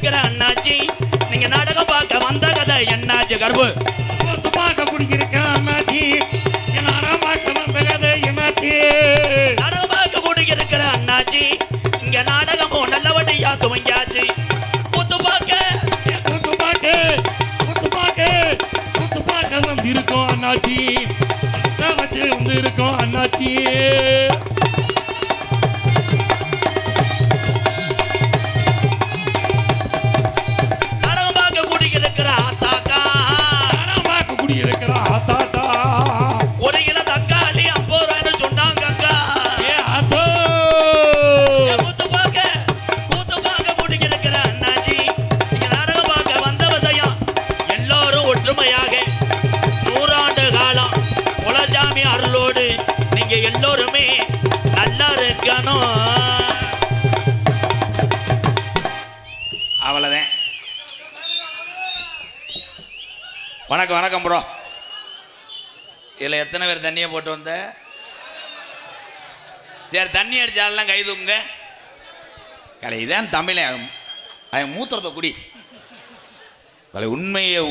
இருக்கிற அண்ணாச்சி, நீங்க நாடகம் பார்க்க வந்த கதை என்னாச்சு கர்ப்பு? கூத்து பார்க்க குடிக்கிற அண்ணாச்சி, நாடகம் பார்க்க வந்த கதை என்னாச்சு? நாடகம் பார்க்க குடிக்கிற அண்ணாச்சி, இங்க நாடகமும் நல்லபடியா துவங்கியாச்சு. கூத்து பார்க்க வந்திருக்கோம் அண்ணாச்சி, வச்சு வந்திருக்கோம் அண்ணாச்சி. நாடகம் பார்க்க குடிக்கிற ஆத்தாக்கா, நாடகம் பார்க்க குடிக்கிற ஆத்தாக்கா, ஒரு கிலோ தக்காளி 50 ரூபாய்னு சொன்னாங்க அக்கா. கூத்து பார்க்க குடிக்கிற அண்ணாச்சி, இங்க நாடகம் பார்க்க வந்த விஷயம் எல்லோரும் ஒற்றுமையாக 100 ஆண்டு காலம் உலசாமி அருளோடு நீங்க எல்லோருமே நல்லா இருக்கணும். அவ்வளவுதான். வணக்கம் வணக்கம் ப்ரோ. இதில் எத்தனை பேர் தண்ணியை போட்டு வந்த? சரி, தண்ணி அடிச்சாலாம் கை தூக்குங்க. கலை இதான் தமிழ். அவன் மூத்திரத்தை குடி. கலை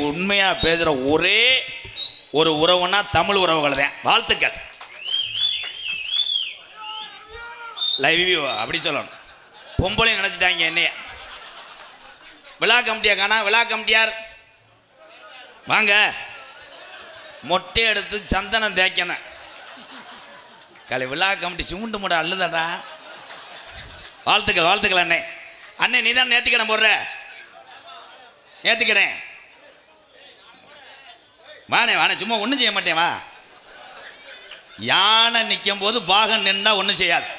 உண்மையாக பேசுகிற ஒரே ஒரு உறவுன்னா தமிழ் உறவுகள் தான். வாழ்த்துக்கள். லைவ் அப்படி சொல்லணும். பொம்பளை நினச்சிட்டாங்க என்னைய. விழா கமிட்டியா காணா? விழா கமிட்டியார் வாங்க. மொட்டை எடுத்து சந்தனம் தேய்க்கணும். கலை விழா கமிட்டி சிமுண்டு மூட அள்ளுதடா. வாழ்த்துக்கள் வாழ்த்துக்கள் அண்ணே. அண்ணே நீ தான் நேர்த்திக்கடன் போடுற. நேர்த்திக்கடன் வானே வானே, சும்மா ஒன்றும் செய்ய மாட்டேன் வா. யானை நிற்கும் போது பாகம் நின்றா ஒன்றும் செய்யாது.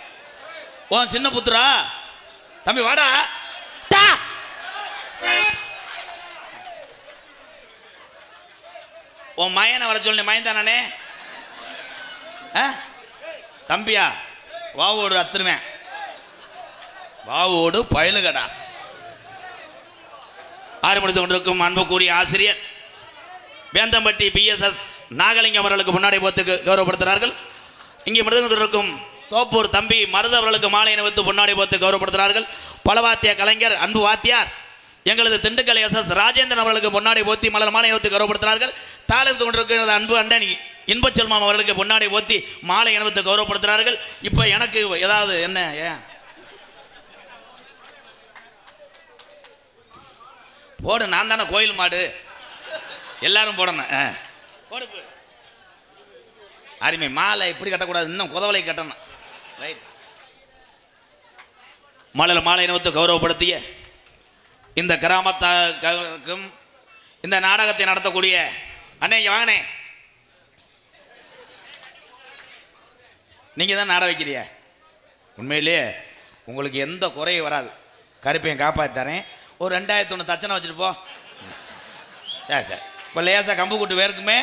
ஓ சின்ன புத்துரா தம்பி வாடா. உன் மயனை வர சொல்லி மயன் தானே தம்பியா? வாவோடு அத்துருவேன். வாவோடு பயலுகடா. ஆரம்பித்து கொண்டிருக்கும் அன்புக்குரிய ஆசிரியர் வேந்தம்பட்டி பிஎஸ்எஸ் நாகலிங்கம் அவர்களுக்கு முன்னாடி போத்து கௌரவப்படுத்துகிறார்கள். இங்கே மிருதங்கத்திற்கும் தோப்பூர் தம்பி மருது அவர்களுக்கு மாலை அணிவித்து முன்னாடி போத்து கௌரவப்படுத்துகிறார்கள். பலவாத்திய கலைஞர் அன்பு வாத்தியார் எங்களது திண்டுக்கல் எஸ்எஸ் ராஜேந்திரன் அவர்களுக்கு பொன்னாடி போத்தி மலர் மாலை அணிவித்து கௌரவப்படுத்துகிறார்கள். தாளத்து கொண்டிருக்கிற அன்பு அண்டன் இன்பச்செல்வம் அவர்களுக்கு பொன்னாடி போத்தி மாலை அணிவித்து கௌரவப்படுத்துகிறார்கள். இப்போ எனக்கு ஏதாவது என்ன ஏன் போடு, நான் தானே கோயில் மாடு, எல்லாரும் போடணும். போடு அருமை. மாலை இப்படி கட்டக்கூடாது, இன்னும் குதவலை கட்டணும். ரைட். மலர் மாலை அணிவித்து கௌரவப்படுத்திய இந்த கிராமத்தாருக்கும் இந்த நாடகத்தை நடத்தக்கூடிய அண்ணே வாங்கனே. நீங்கள் தான் நாடகம் வைக்கிறிய. உண்மையிலேயே உங்களுக்கு எந்த குறையும் வராது. கருப்பையும் காப்பாற்றி தரேன். ஒரு 2001 தச்சனை வச்சுட்டு போ. சரி சரி. இப்போ லேசாக கம்பு கூட்டு வேறுக்குமே.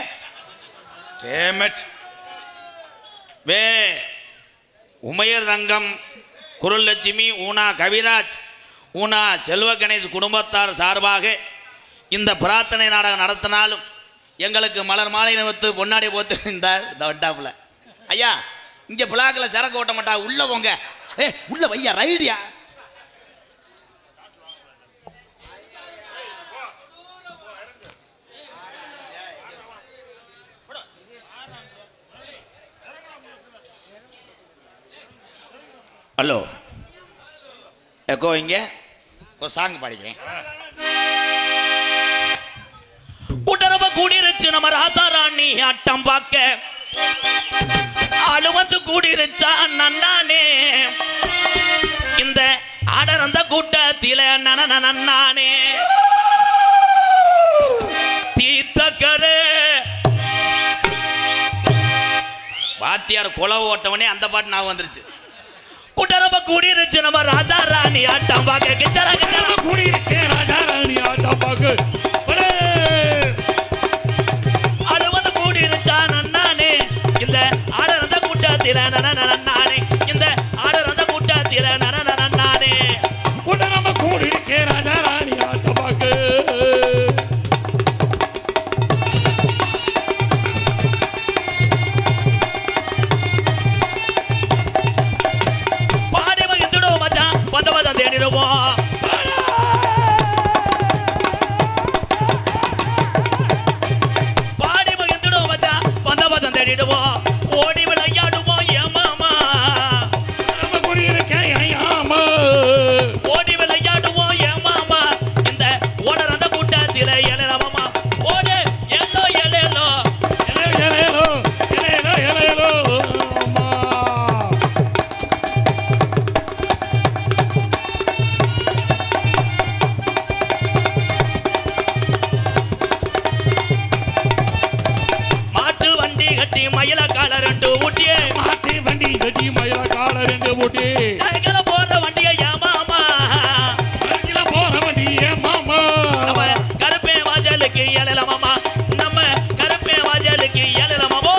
வே உமையர் தங்கம் குருள் லட்சுமி ஊனா கவிராஜ் ஊனா செல்வ கணேஷ் குடும்பத்தார் சார்பாக இந்த பிரார்த்தனை நாடகம் நடத்தினாலும் எங்களுக்கு மலர் மாலை அணிவித்து பொன்னாடி போத்து இந்த வட்டாப்புல ஐயா இங்கே பிளாக்கில் சரக்கு ஓட்ட மாட்டா. உள்ள போங்க. உள்ள வையா ரைடியா. ஹலோ எக்கோ இங்கே ஒரு சாங் பாடிக்கிறேன். கூட்டரவ கூடிருச்சு நம்ம ராசாராணி ஆட்டம் பார்க்க. ஆளு வந்து கூடிருச்சா நன்னானே. இந்த ஆடரந்த கூட்டத்தில நன்னானே. தீத்தக்கரு வாத்தியார் கொலை ஓட்டவனே அந்த பாட்டு நான் வந்துருச்சு. கூட்டரவ கூடிருச்சு நம்ம ராஜா ராணி ஆட்டம் பார்க்க. கிச்சரா கிச்சரா கூடியிருக்கு ராஜா ராணி ஆட்டம் பார்க்க. அது வந்து கூடிருச்சா நன்னானே. இந்த ஆடரந்த கூட்டத்தில நன்னானே. இந்த ஆடரந்த கூட்டத்தில நன்னானே. கூட்டரவ கூடியிருக்கு ராஜா ராணி ஆட்டம் பார்க்க. தேடிடுவோம். குட்டி சைக்கிள போற வண்டியை ஏமாமா அருகில போற வண்டியே மாமா நம்ம கருப்பே வாஜலுக்கு ஏழலமாமா நம்ம கருப்பே வாஜலுக்கு ஏழலமாமோ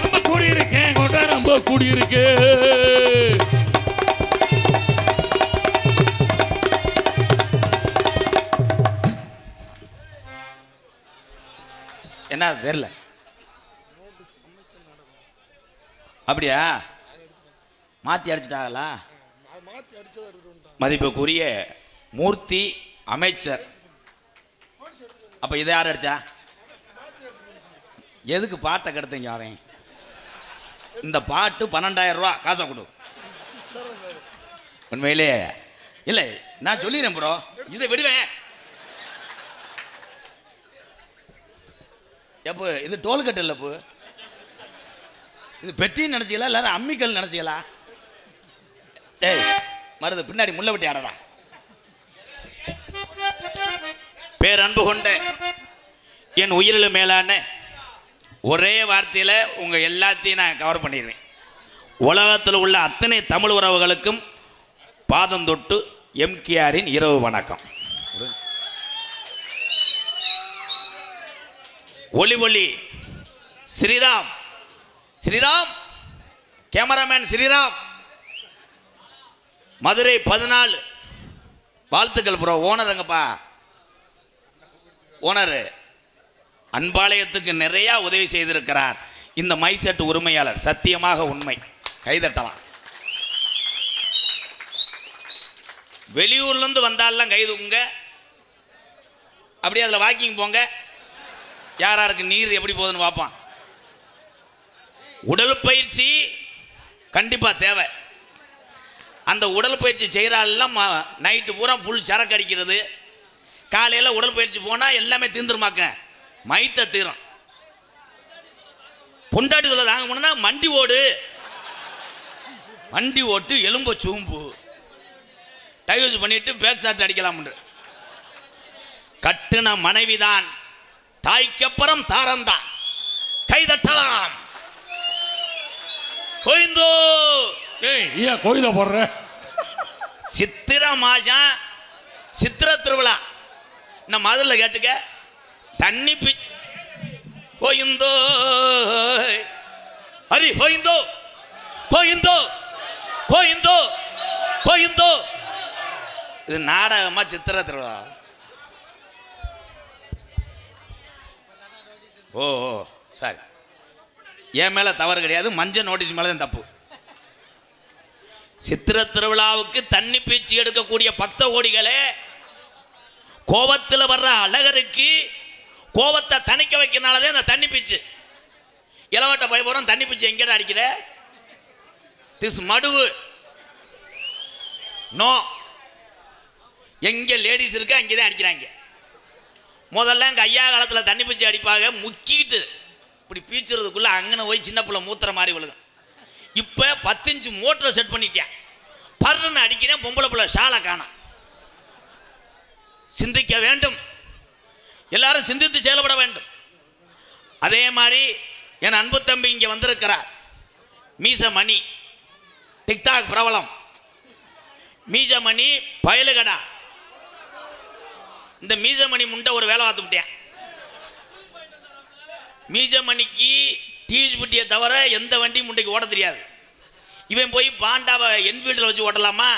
ரொம்ப கூடியிருக்கேன் கொண்ட ரொம்ப கூடியிருக்கு என்ன தெரியல அப்படியா மாத்தி அடிச்சிட்டாங்களா மதிப்புக்குரிய மூர்த்தி அமைச்சர் அப்ப இதை யார் அடிச்சா எதுக்கு பாட்டை கெடுத்தீங்க அவன் இந்த பாட்டு 12,000 ரூபா காசை கொடு உண்மையிலே இல்லை நான் சொல்லிடுறேன் ப்ரோ இதை விடுவேன் எப்போ இது டோல்கட்டு இல்லை இப்போ இது பெட்டின்னு நினச்சிக்கலாம் எல்லாரும் அம்மிக்கல் நினச்சிங்களா டேய் மருது பின்னாடி முள்ள விட்டு ஆடடா பேரன்பு கொண்ட என் உயிரில் மேலான ஒரே வார்த்தையில் உங்கள் எல்லாத்தையும் நான் கவர் பண்ணிடுவேன் உலகத்தில் உள்ள அத்தனை தமிழ் உறவுகளுக்கும் பாதம் தொட்டு எம்கேஆரின் இரவு வணக்கம் ஒளி ஒளி ஸ்ரீராம் ஸ்ரீராம் கேமராமேன் ஸ்ரீராம் மதுரை 14 வாழ்த்துக்கள் ப்ரோ ஓனர் எங்கப்பா ஓனர் அன்பாலயத்துக்கு நிறைய உதவி செய்திருக்கிறார் இந்த மைசெட் உரிமையாளர் சத்தியமாக உண்மை கைதட்டலாம் வெளியூர்லேருந்து வந்தாலாம் கைதுங்க அப்படியே அதில் வாக்கிங் போங்க யார் யாருக்கு நீர் எப்படி போகுதுன்னு பார்ப்பான் உடல் பயிற்சி கண்டிப்பாக தேவை அந்த உடல் பயிற்சி செய்கிறாலாம் நைட்டு பூரா புல் சரக்கு அடிக்கிறது காலையில் உடல் பயிற்சி போனால் எல்லாமே தீர்ந்துருமாக்க மைத்த தீரும் பொண்டாட்டி சொல்ல தாங்க முடியும்னா வண்டி ஓட்டு எலும்ப சூம்பு டைவர்ஸ் பண்ணிட்டு பேக் ஷாட் அடிக்கலாம் கட்டுன மனைவிதான் தாய்க்கப்புறம் தாரந்தான் கைதட்டலாம் கோயிந்தோ ஏய் ஏன் கோயில போடுற சித்திரை மாசம் சித்திரை திருவிழா இந்த மதுரில் கேட்டுக்க தண்ணி கோயிந்தோ ஹரி கோயிந்தோ கோயிந்தோ கோயிந்தோ கோயிந்தோ இது நாடகமா சித்திரை திருவிழா ஓ சாரி என் மேலே தவறு கிடையாது மஞ்சள் நோட்டீஸ் மேலே தான் தப்பு சித்திரை திருவிழாவுக்கு தண்ணி பீச்சி எடுக்கக்கூடிய பக்த கோடிகளே கோபத்தில் வர்ற அழகருக்கு கோபத்தை தணிக்க வைக்கிறனாலதே இந்த தண்ணி பீச்சு இளவட்ட பயபுரம் தண்ணி பீச்சு எங்கேடா அடிக்கிற திஸ் மடுவு நோ எங்கே லேடிஸ் இருக்கு அங்கே தான் அடிக்கிறாங்க முதல்ல எங்கள் ஐயா காலத்தில் தண்ணி பீச்சு அடிப்பாங்க முக்கிட்டு இப்படி பீச்சுறதுக்குள்ளே அங்கன போய் சின்ன பிள்ளை மூத்துற மாதிரி விழுகும் இப்போ 10 இன்ச்சு மோட்டரை செட் பண்ணிட்டேன் பர்றன்னு அடிக்கிறேன் பொம்பளை பிள்ளை ஷாலை காணோம் சிந்திக்க வேண்டும் எல்லாரும் சிந்தித்து செயல்பட வேண்டும் அதே மாதிரி என் அன்பு தம்பி இங்கே வந்திருக்கிறார் மீச மணி டிக்டாக் பிரபலம் மீச மணி பயலுகடா இந்த மீசமணி முண்டை ஒரு வேலை பார்த்து விட்டேன் மீசமணிக்கு டிவி புட்டியை தவிர எந்த வண்டி முண்டைக்கு ஓட தெரியாது இவன் போய் பாண்டாவை என்ஃபீல்டில் வச்சு ஓட்டலாமா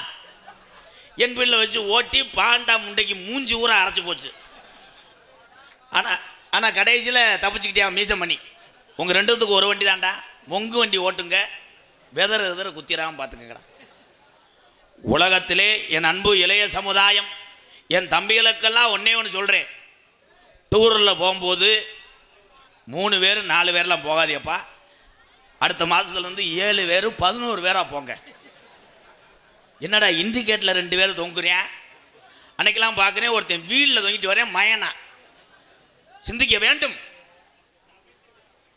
என்ஃபீல்டில் வச்சு ஓட்டி பாண்டா முண்டைக்கு மூஞ்சி ஊற அரைச்சி போச்சு ஆனால் கடைசியில் தப்பிச்சுக்கிட்டே மீசமணி உங்கள் ரெண்டுத்துக்கு ஒரு வண்டி தான்டா மொங்கு வண்டி ஓட்டுங்க வெதற குத்திராமல் பார்த்துக்கங்கடா உலகத்திலே என் அன்பு இளைய சமுதாயம் என் தம்பிகளுக்கெல்லாம் ஒன்று சொல்கிறேன் டூரில் போகும்போது 3 பேர் 4 பேர்லாம் போகாதியப்பா அடுத்த மாதத்துலேருந்து 7 பேர் 11 பேராக போங்க என்னடா இண்டிகேட்டில் 2 பேர் தொங்குறேன் அன்னைக்கெல்லாம் பார்க்குறேன் ஒருத்தன் வீலில் தொங்கிட்டு வரேன் மயனா சிந்திக்க வேண்டும்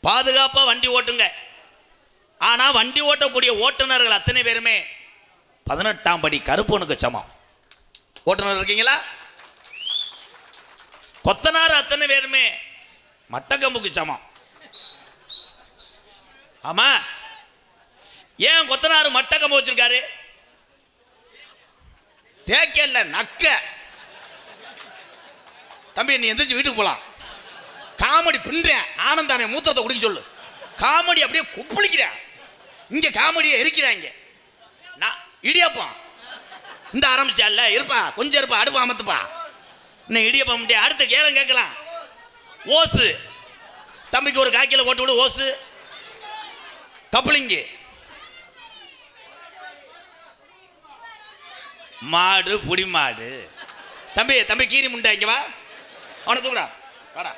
பாதுகாப்பாக வண்டி ஓட்டுங்க ஆனால் வண்டி ஓட்டக்கூடிய ஓட்டுநர்கள் அத்தனை பேருமே 18ஆம் படி கருப்பனுக்கு சமம் ஓட்டுநர் இருக்கீங்களா கொத்தனார் அத்தனை பேருமே மட்டக்கம்புக்கு சமம் ஆமா ஏன் கொத்தனார் மட்ட கம்பு வச்சிருக்காரு? தேக்கல்ல நக்க. தம்பி நீ எந்திரிச்சு வீட்டுக்கு போலாம். காமெடி பின்றேன். ஆனந்தாமே மூத்தத்தை குடிக்க சொல்லு. காமெடி அப்படியே குப்பளிக்கிறேன். இங்க காமெடியை எரிக்கிறாங்க. நான் இடியப்பம் இந்த ஆரம்பிச்சால இருப்பா, கொஞ்சம் இருப்பா, அடுப்பா அமத்துப்பா. இன்னும் இடியப்பம் முடியாது. அடுத்த கேளும் கேட்கலாம். ஓசு தம்பிக்கு ஒரு காய்க்கில போட்டு விடு. ஓசு கப்பலிங்கு மாடு புடி மாடு. தம்பி தம்பி கீரி முண்டை இங்க வா. அவனை தூக்குடா வாடா.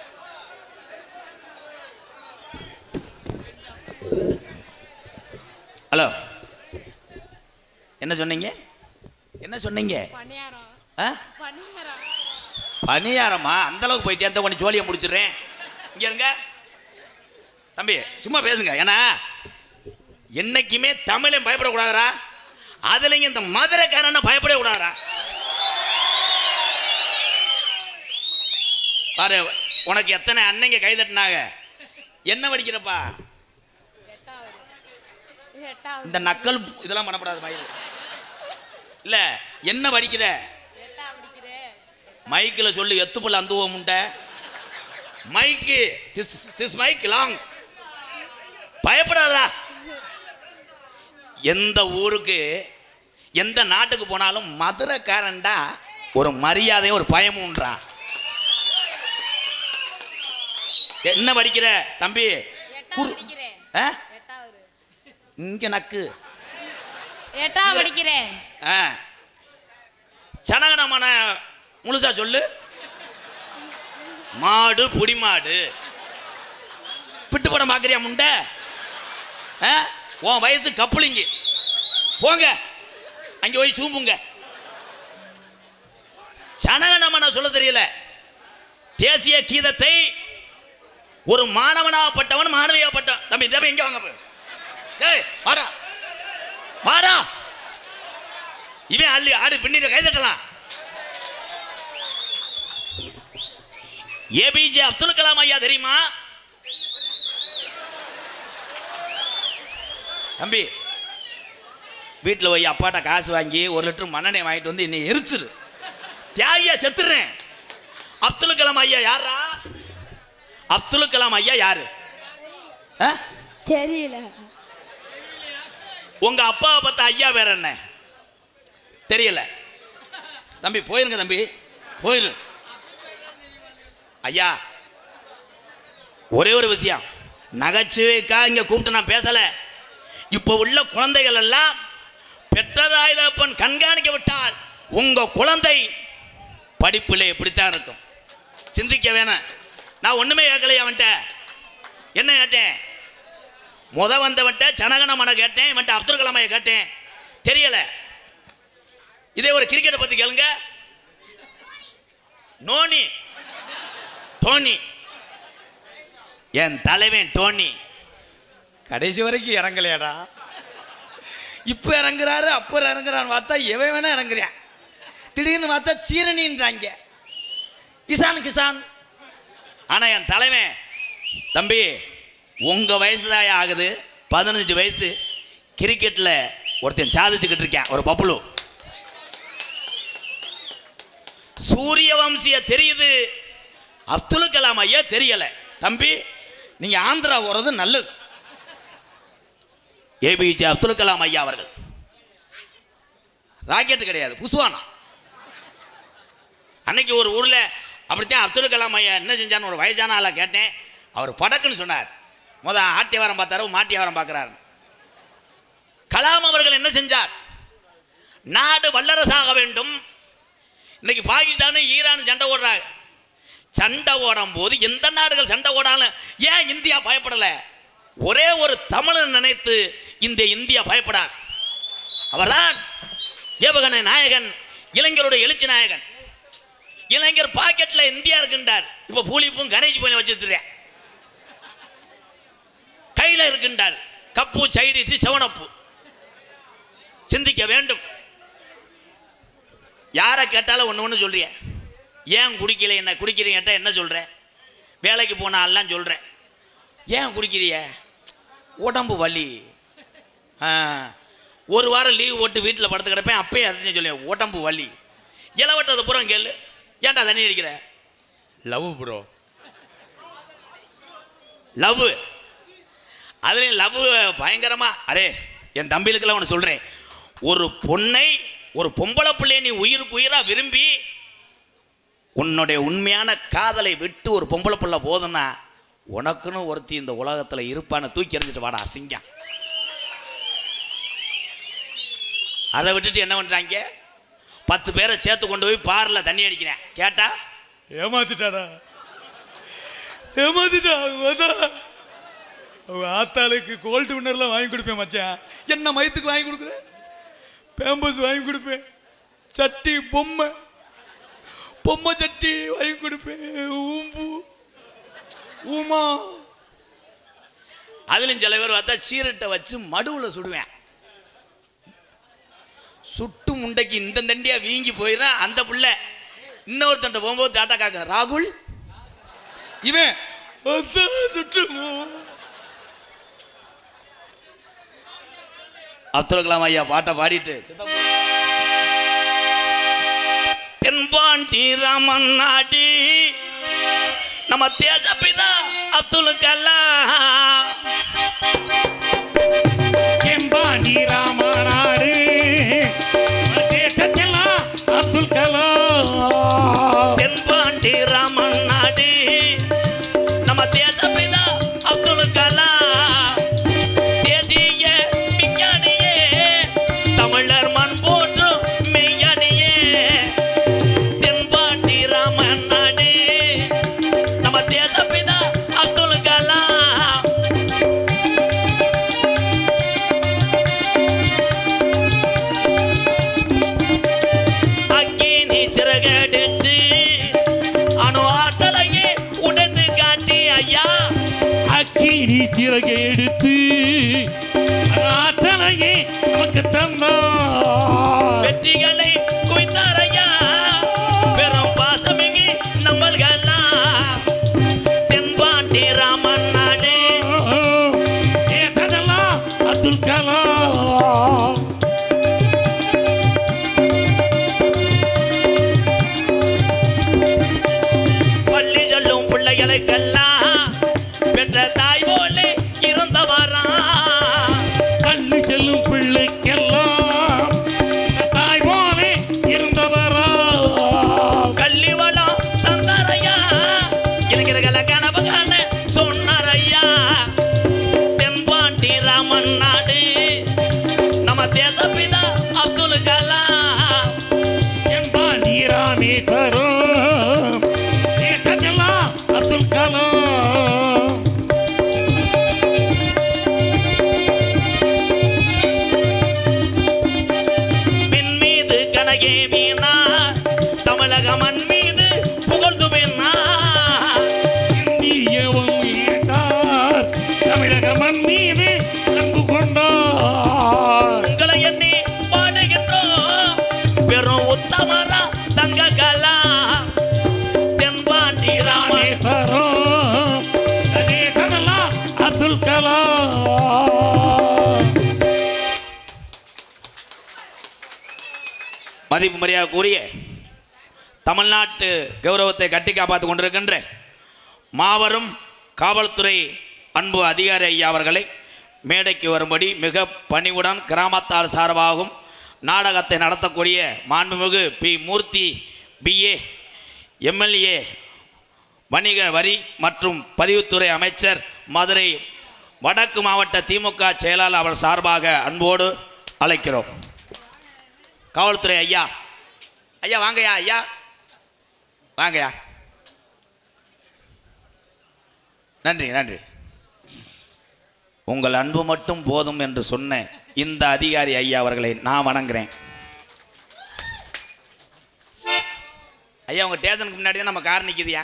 ஹலோ என்ன சொன்னீங்க? என்ன சொன்னீங்க? பணியாரமா? அந்த அளவுக்கு போயிட்டே அந்த கொஞ்சம் ஜோலியை முடிச்சிடுறேன். இங்க இருங்க தம்பி, சும்மா பேசுங்க. ஏன்னா என்னைக்குமே தமிழன் பயப்படக்கூடாதா? அதுலயும் இந்த மதுரைக்காரன பயப்படக்கூடாதா? பாரு உனக்கு எத்தனை அன்னைங்க கை தட்டினாங்க. என்ன படிக்கிறப்பா? இந்த நக்கல் இதெல்லாம் பண்ணப்படாது. மயில் இல்ல என்ன படிக்கிற? மைக்கில் சொல்லு. எத்துப்புள்ள அந்துவ முண்டை மைக்கு. This mic long. பயப்படாதா? எந்த ஊருக்கு எந்த நாட்டுக்கு போனாலும் மதுரைக்காரன்டா ஒரு மரியாதையும் ஒரு பயமும்ன்றான். என்ன படிக்கிற தம்பி? இங்க நக்கு. சனகனமான முழுசா சொல்லு. மாடு புடி மாடு. பிட்டு படம் பாக்குறியா முண்டை? உன் வயசு கப்புளிங்க. போங்க அங்க போய் சூம்புங்க. சனகனமான சொல்ல தெரியல. தேசிய கீதத்தை ஒரு மாணவனாகப்பட்டவன் மாணவியாகப்பட்டவன். தம்பி தம்பி இங்க வாங்க. ஏய் வாடா வாடா. இவன் அள்ளி ஆடு பின்னிட கை தட்டலாம். ஏபிஜே அப்துல் கலாம் ஐயா தெரியுமா தம்பி? வீட்டில் போய் அப்பாட்ட காசு வாங்கி 1 லிட்டர் மண்ணெண்ணெய் வாங்கிட்டு வந்து என்னை எரிச்சிரு. தியாகியா செத்துறேன். அப்துல் கலாம் ஐயா யாரா? அப்துல் கலாம் ஐயா யாரு தெரியல. உங்க அப்பாவை பார்த்த ஐயா வேற என்ன தெரியல? தம்பி போயிருங்க தம்பி, போயிரு. ஐயா ஒரே ஒரு விஷயம், நகைச்சுவைக்கா இங்க கூப்பிட்டு நான் பேசல. இப்போ உள்ள குழந்தைகள் எல்லாம் பெற்றதாய் தகப்பன் கண்காணிக்க விட்டால் உங்க குழந்தை படிப்பில் எப்படித்தான் இருக்கும் சிந்திக்க வேணாம். நான் ஒண்ணுமே கேட்கலையா அவன்கிட்ட? என்ன கேட்டேன்? வந்தவன்ட்ட சனகனமன கேட்டேன், இவன்ட்ட அப்துல் கலாமைய கேட்டேன், தெரியல. இதே ஒரு கிரிக்கெட்டை பத்தி கேளுங்க. நோனி டோனி, என் தலைவன் டோனி கடைசி வரைக்கும் இறங்கலையாடா. இப்போ இறங்குறாரு, அப்போ இறங்குறான்னு பார்த்தா எவன் வேணா இறங்குறான். திடீர்னு பார்த்தா சீரணின்றாங்க, கிசான் கிசான். ஆனால் என் தலைவன் தம்பி உங்க வயசு தான் ஆகுது, 15 வயசு. கிரிக்கெட்டில் ஒருத்தன் சாதிச்சுக்கிட்டு இருக்கேன், ஒரு பப்புளு. சூரிய வம்சிய தெரியுது, அப்துல் கலாம் ஐயா தெரியல. தம்பி நீங்க ஆந்திரா போறது நல்லது. ஏபிஜே அப்துல் கலாம் ஐயா அவர்கள் ராக்கெட் கிடையாது, புஸ்வானா. அன்னைக்கு ஒரு ஊர்ல அப்படித்தான் அப்துல் கலாம் ஐயா என்ன செஞ்சான்னு ஒரு வயசான ஆளை கேட்டேன். அவர் படக்குன்னு சொன்னார். ஆட்டியவாரம் பார்த்தாரு, மாட்டியவாரம் பார்க்கிறார். கலாம் அவர்கள் என்ன செஞ்சார்? நாடு வல்லரசாக வேண்டும். இன்னைக்கு பாகிஸ்தான் ஈரான் சண்டை ஓடுறாங்க. சண்டை ஓடும் போது எந்த நாடுகள் சண்டை ஓடாலும் ஏன் இந்தியா பயப்படல? ஒரே ஒரு தமிழன் நினைத்து இந்த இந்தியா பயப்படார். அவர்தான் ஏவகன நாயகன், இளைஞருடைய எழுச்சி நாயகன். இளைஞர் பாக்கெட்ல இந்தியா இருக்கின்றார். இப்ப பூலிப்பும் கணேஷ் போய் வச்சிருக்கிறேன், கையில இருக்கின்றார் கப்பு, சைடிஸ், செவனப்பு. சிந்திக்க வேண்டும். யாரை கேட்டாலும் ஒன்று ஒன்று சொல்றிய. ஏன் குடிக்கல? என்ன குடிக்கிறீங்க என்ன சொல்ற? வேலைக்கு போனாலாம் சொல்றேன். ஏன் குடிக்கிறிய? உடம்பு வலி. ஒரு வாரம் லீவ் போட்டு வீட்டில் படுத்து கிடப்பேன். அப்பயே அதையும் சொல்லி உடம்பு வலி இளவட்டது பூரா கேளு. ஏன்டா தண்ணி அடிக்கிற? Love bro, love. அதுலேயும் லவ் பயங்கரமா. அரே என் தம்பிகளுக்கெல்லாம் ஒன்று சொல்கிறேன், ஒரு பொண்ணை ஒரு பொம்பளை பிள்ளையை நீ உயிருக்கு உயிராக விரும்பி உன்னுடைய உண்மையான காதலை விட்டு ஒரு பொம்பளை பிள்ளை போதுன்னா உனக்குன்னு ஒருத்தி இந்த உலகத்தில் இருப்பான்னு தூக்கி எறிஞ்சிட்டு வாடா அசிங்கம். அதை விட்டுட்டு என்ன பண்ணுறாங்க, 10 பேரை சேர்த்து கொண்டு போய் பாரில் தண்ணி அடிக்கிறேன். கேட்டா ஏமாத்திட்டாடா, ஏமாத்திட்டா. ஆத்தாளுக்கு கோல்டு வின்னர்லாம் வாங்கி கொடுப்பேன் மச்சான். என்ன மயத்துக்கு வாங்கி கொடுக்குறேன்? பேம்பஸ் வாங்கி கொடுப்பேன், சட்டி பொம்மை சட்டி வாங்கி கொடுப்பேன், ஊம்பு ஊமா. அதுலயும் சில பேர் பார்த்தா சீரட்டை வச்சு மடுவில் சுடுவேன். சுட்டு முண்டைக்கு இந்த தண்டியா வீங்கி போயிடும். அந்த புள்ள இன்னொருத்தண்ட போகும்போது டாட்டா காக்க ராகுல் இவன் சுட்டு. அப்துல் கலாம் ஐயா பாட்டை பாடிட்டு தென்பாண்டி ராமன் நாடு நம்ம தேசப்பிதா அப்துல் கலாம். தென்பாண்டி ராமநாடு தேசத்தெல்லாம் அப்துல் கலாம். தென்பாண்டி ராமன் நாடு நம்ம தேசப்பிதா அப்துல் கலாம். தேசிய விஞ்ஞானியே, தமிழர் மண் போற்றும் மெய்ஞானியே. தென்பாண்டி ராமன் நாடு நம்ம தேசப்பிதா அப்துல் கலாம். அக்கினி சிறகடிச்சு அணு ஆற்றலையே உடைத்து காட்டி ஐயா. அக்கினி சிறகை எடுத்து ஆத்தலையே நமக்கு தந்தா. வெற்றிகளை குவித்தார் ஐயா, பெரும் பாசமிகு நம்மள்கெல்லாம். தென்பாண்டி ராமன் நாடு தேசத்தெல்லாம் அப்துல் கலாம். பள்ளி சொல்லும் பிள்ளைகளுக்கெல்லாம் பெற்ற தாய் போலே இருந்தவரா. பள்ளி செல்லும் பிள்ளைக்கெல்லாம் தாய் போலே இருந்தவரா. கல்வி வளம் தந்தார் ஐயா, இளைஞர்களை கனவு காண சொன்னார் ஐயா. தென்பாண்டி ராமன் நாடு நம்ம தேசப்பிதா அப்துல் கலாம். தென்பாண்டி ராமேஸ்வரம் தேசத்தெல்லாம் அப்துல் கலாம். மின் மீது கனகே வீணா, தமிழக மண் மீது புகழ்ந்து பெண்ணா. இந்தியவன் மீட்டார் தமிழக மண் மீது அன்பு கொண்டார். உங்களை எண்ணி பாடுகின்றோம் பெரும் உத்தமரா தங்க கலா. தென்பாண்டி ராமன் ராமேஸ்வரம் தேசத்தெல்லாம் அப்துல் கலாம். மதிப்பு மரியாதை கூறிய தமிழ்நாட்டு கௌரவத்தை கட்டி காப்பாற்றி கொண்டிருக்கின்ற மாபெரும் காவல்துறை அன்பு அதிகாரி ஐயா அவர்களை மேடைக்கு வரும்படி மிக பணிவுடன் கிராமத்தார் சார்பாகவும் நாடகத்தை நடத்தக்கூடிய மாண்புமிகு பி மூர்த்தி பிஏ எம்எல்ஏ வணிக வரி மற்றும் பதிவுத்துறை அமைச்சர் மதுரை வடக்கு மாவட்ட திமுக செயலாளர் அவர் சார்பாக அன்போடு அழைக்கிறோம். காவல்துறை ஐயா, ஐயா வாங்கய்யா, ஐயா வாங்கய்யா. நன்றி நன்றி. உங்கள் அன்பு மட்டும் போதும் என்று சொன்ன இந்த அதிகாரி ஐயா அவர்களை நான் வணங்குறேன். ஐயா உங்கள் ஸ்டேஷனுக்கு முன்னாடி தான் நம்ம கார் நிற்கிதியா,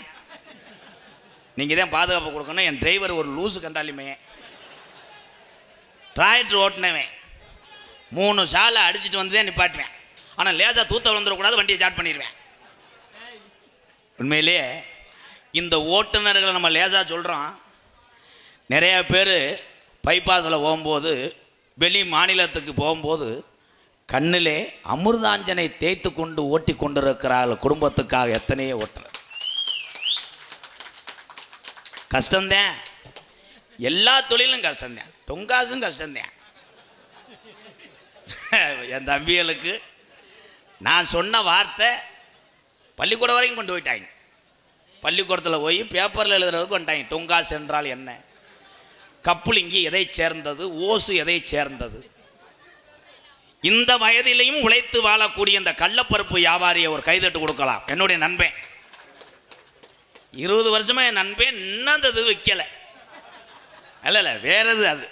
நீங்கள் தான் பாதுகாப்பு கொடுக்கணும். என் டிரைவர் ஒரு லூசு கண்டாலுமே டிராக்டர் ஓட்டினவன் 3 சாலை அடிச்சுட்டு வந்து தான் நிப்பாட்டுவேன். ஆனால் லேசாக தூத்த விழுந்துடக்கூடாது, வண்டியை ஸ்டார்ட் பண்ணிடுவேன். உண்மையிலே இந்த ஓட்டுநர்களை நம்ம லேசாக சொல்கிறோம். நிறையா பேர் பைபாஸில் போகும்போது வெளி மாநிலத்துக்கு போகும்போது கண்ணிலே அமிர்தாஞ்சனை தேய்த்து கொண்டு ஓட்டி கொண்டிருக்கிறார்கள். குடும்பத்துக்காக எத்தனையோ ஓட்டுற கஷ்டம்தான். எல்லா தொழிலும் கஷ்டம்தான். தொங்காசும் கஷ்டம்தான். என் தம்பிகளுக்கு நான் சொன்ன வார்த்தை பள்ளிக்கூடம் வரைக்கும் கொண்டு போயிட்டாங்க. பள்ளிக்கூடத்தில் போய் பேப்பரில் எழுதுறதுக்கு வந்துட்டாங்க. தொங்காசு என்றால் என்ன, கப்புலிங்கி எதை சேர்ந்தது, ஓசு எதை சேர்ந்தது. இந்த வயதிலையும் உழைத்து வாழக்கூடிய இந்த கள்ளப்பருப்பு வியாபாரியை ஒரு கைதட்டு கொடுக்கலாம். என்னுடைய நண்பன் 20 வருஷமா என் நண்பன் இன்னும் அந்த இது விற்கலை. இல்லை வேறது. அது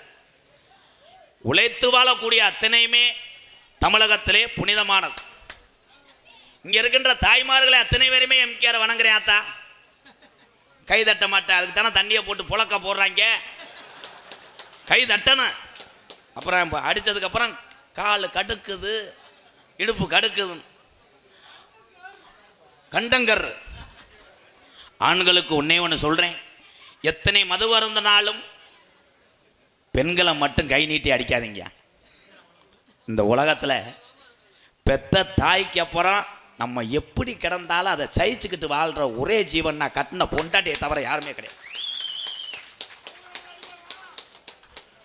உழைத்து வாழக்கூடிய அத்தனையுமே தமிழகத்திலே புனிதமானது. இங்கே இருக்கின்ற தாய்மார்களை அத்தனை பேருமே எம்கேஆர் வணங்குறேன். ஆத்தா கை தட்ட மாட்டேன். அதுக்கு தானே தண்ணியை போட்டு புழக்க போடுறாங்க. கை தட்டணும். அப்புறம் அடித்ததுக்கப்புறம் கால் கடுக்குது, இடுப்பு கடுக்குது. கண்டங்கர் ஆண்களுக்கு ஒன்னே ஒன்று சொல்கிறேன், எத்தனை மது வருந்தினாலும் பெண்களை மட்டும் கை நீட்டி அடிக்காதீங்க. இந்த உலகத்தில் பெத்த தாய்க்கு அப்புறம் நம்ம எப்படி கிடந்தாலும் அதை சகிச்சுக்கிட்டு வாழ்கிற ஒரே ஜீவன் நான் கட்டின பொண்டாட்டியை தவிர யாருமே கிடையாது.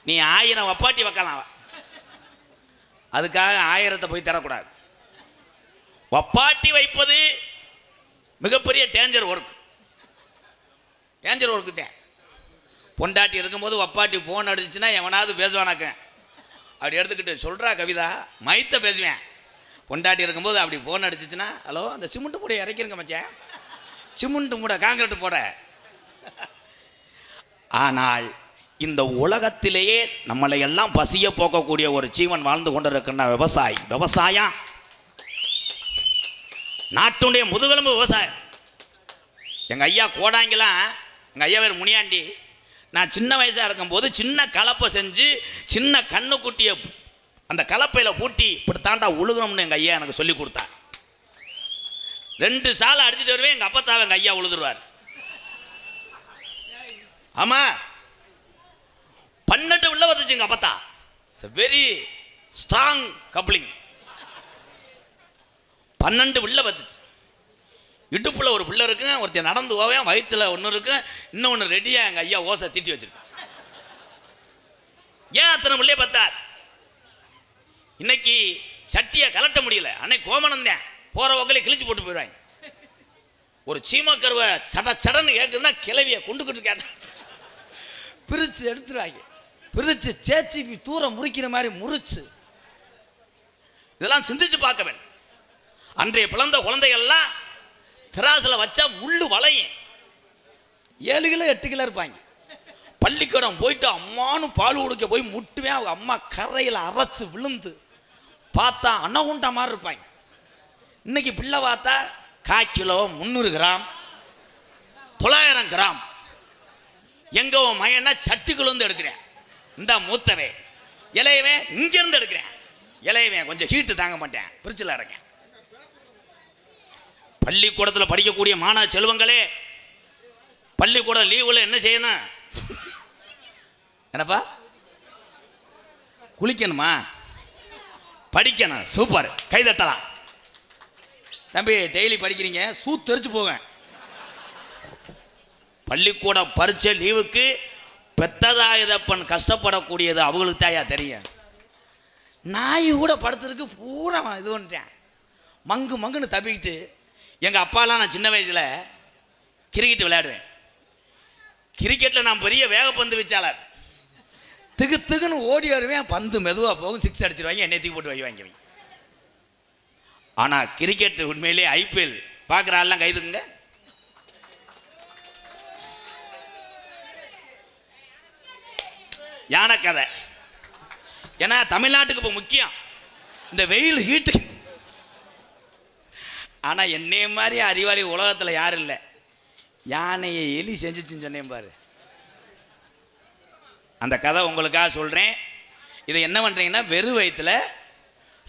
நீ 1000 வப்பாட்டி வைக்கலாம், அதுக்காக 1000 போய் தரக்கூடாது. வப்பாட்டி வைப்பது மிகப்பெரிய டேஞ்சர் ஒர்க். டேஞ்சர் ஒர்க்கு தான். பொண்டாட்டி இருக்கும்போது வப்பாட்டி ஃபோன் அடிச்சுன்னா எவனாவது பேசுவானாக்க அப்படி எடுத்துக்கிட்டு சொல்கிறா கவிதா மைத்த பேசுவேன். பொண்டாட்டி இருக்கும்போது அப்படி ஃபோன் அடிச்சிச்சுன்னா, ஹலோ அந்த சிமெண்ட்டு மூடை இறக்கிருங்க மச்சான், சிமெண்ட்டு மூடை காங்கிரீட்டு போட. ஆனால் இந்த உலகத்திலேயே நம்மளை எல்லாம் பசிய போக்கக்கூடிய ஒரு ஜீவன் வாழ்ந்து கொண்டிருக்கின்ற விவசாயி. விவசாயம் நாட்டுடைய முதுகெலும்பு விவசாயம். எங்கள் ஐயா கோடாங்கெல்லாம், எங்கள் ஐயா பேர் முனியாண்டி, நான் சின்ன வயசாக இருக்கும்போது சின்ன கலப்பை செஞ்சு சின்ன கண்ணுக்குட்டியை அந்த கலப்பையில் பூட்டி இப்படி தாண்டா உழுகணும்னு எங்கள் ஐயா எனக்கு சொல்லி கொடுத்தார். 2 சாலை அடிச்சுட்டு வருவேன். எங்கள் அப்பத்தாவை எங்கள் ஐயா உழுதுருவார். ஆமாம் 18 உள்ள வந்துச்சு எங்கள் அப்பத்தா. It's a very strong coupling. 12 உள்ள வந்துச்சு. இடுப்புல ஒரு பிள்ளை இருக்கு, ஒருத்தர் நடந்து போவேன், வயிற்றுல ஒன்று இருக்கு, இன்னொன்று ரெடியாக எங்கள் ஐயா ஓசை தீட்டி வச்சிருக்கு. ஏன் அத்தனை பிள்ளைய பார்த்தார்? இன்னைக்கு சட்டியை கலட்ட முடியல. அன்னைக்கு கோமனந்தேன் போகிற வகையில் கிழிச்சு போட்டு போயிடுவாங்க. ஒரு சீமக்கருவை சடன்னு கேட்குதுன்னா கிளவியை கொண்டுக்கிட்டு கேட்டேன் பிரித்து எடுத்துருவாங்க. பிரித்து சேச்சி தூரம் முறிக்கிற மாதிரி முறிச்சு. இதெல்லாம் சிந்திச்சு பார்க்க வேண்டும். அன்றைய பிறந்த குழந்தைகள்லாம் திராசில் வச்சா முள்ளு வளையும். 7 கிலோ 8 கிலோ இருப்பாங்க. பள்ளிக்கூடம் போயிட்டு அம்மானு பால் கொடுக்க போய் முட்டுவேன். அவங்க அம்மா கரையில் அரைச்சு விழுந்து பார்த்தா அன்னகுண்டா மாதிரி இருப்பாங்க. இன்னைக்கு பிள்ளை பார்த்தா 1/4 கிலோ 300 கிராம் 900 கிராம். எங்க மயனா சட்டிக்குள்ளேருந்து எடுக்கிறேன். இந்த மூத்தவே இளையவன் இங்கேருந்து எடுக்கிறேன். இளையவன் கொஞ்சம் ஹீட்டு தாங்க மாட்டேன், பிரிச்சில் இருக்கேன். பள்ளிக்கூடத்தில் படிக்கக்கூடிய மாணவ செல்வங்களே, பள்ளிக்கூட லீவில் என்ன செய்யணும்? என்னப்பா குளிக்கணுமா? படிக்கணும். சூப்பர், கைதட்டலாம். தம்பி டெய்லி படிக்கிறீங்க, சூத்தரிச்சு போவேன். பள்ளிக்கூட பரீட்சை லீவுக்கு பெத்ததாயதப்பன் கஷ்டப்படக்கூடியது அவங்களுக்கு தாயா தெரியும். நாய் கூட படுத்துருக்கு பூரா இது பண்ணிட்டேன். மங்குன்னு தப்பிக்கிட்டு. எங்கள் அப்பாலாம் நான் சின்ன வயசில் கிரிக்கெட் விளையாடுவேன். கிரிக்கெட்டில் நான் பெரிய வேகப்பந்து வச்சாளர். திகுன்னு ஓடி வருவேன். பந்து மெதுவாக போகும், 6 அடிச்சிருவாங்க, என்னை தூக்கி போட்டு வைவாங்க. ஆனால் கிரிக்கெட் உண்மையிலே IPL பார்க்குற ஆள்லாம் கைதுங்க. யானை கதை. ஏன்னா தமிழ்நாட்டுக்கு இப்போ முக்கியம் இந்த வெயில் ஹீட்டுக்கு. ஆனால் என்னைய மாதிரி அறிவாளி உலகத்தில் யாரும் இல்லை. யானையை எலி செஞ்சுச்சுன்னு சொன்னேன் பாரு. அந்த கதை உங்களுக்காக சொல்கிறேன். இதை என்ன பண்ணுறீங்கன்னா, வெறும் வயிற்றுல